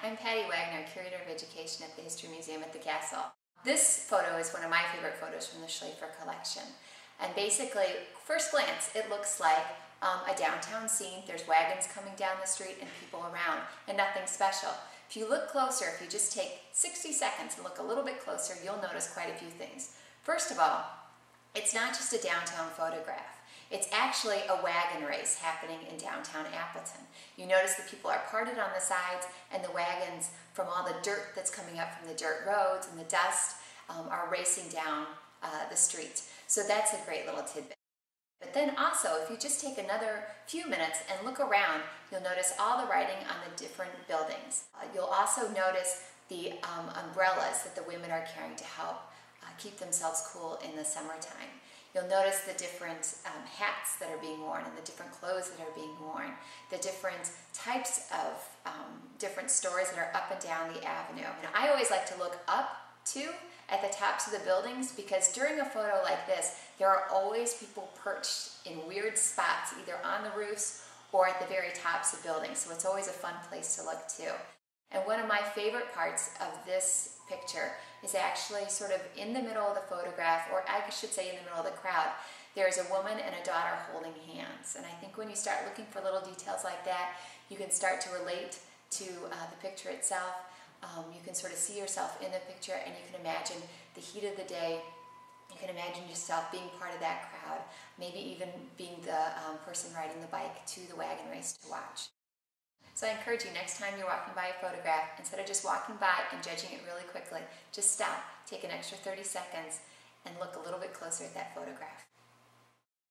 I'm Patty Wagner, Curator of Education at the History Museum at the Castle. This photo is one of my favorite photos from the Schlafer collection. And basically, first glance, it looks like a downtown scene. There's wagons coming down the street and people around, and nothing special. If you look closer, if you just take 60 seconds and look a little bit closer, you'll notice quite a few things. First of all, it's not just a downtown photograph. It's actually a wagon race happening in downtown Appleton. You notice the people are parted on the sides, and the wagons, from all the dirt that's coming up from the dirt roads and the dust, are racing down the street. So that's a great little tidbit. But then also, if you just take another few minutes and look around, you'll notice all the writing on the different buildings. You'll also notice the umbrellas that the women are carrying to help keep themselves cool in the summertime. You'll notice the different hats that are being worn and the different clothes that are being worn, the different types of different stores that are up and down the avenue. And I always like to look up too at the tops of the buildings, because during a photo like this, there are always people perched in weird spots, either on the roofs or at the very tops of buildings. So it's always a fun place to look too. And one of my favorite parts of this picture is actually sort of in the middle of the photograph, or I should say in the middle of the crowd. There's a woman and a daughter holding hands. And I think when you start looking for little details like that, you can start to relate to the picture itself. You can sort of see yourself in the picture, and you can imagine the heat of the day. You can imagine yourself being part of that crowd, maybe even being the person riding the bike to the wagon race to watch. So I encourage you, next time you're walking by a photograph, instead of just walking by and judging it really quickly, just stop, take an extra 30 seconds, and look a little bit closer at that photograph.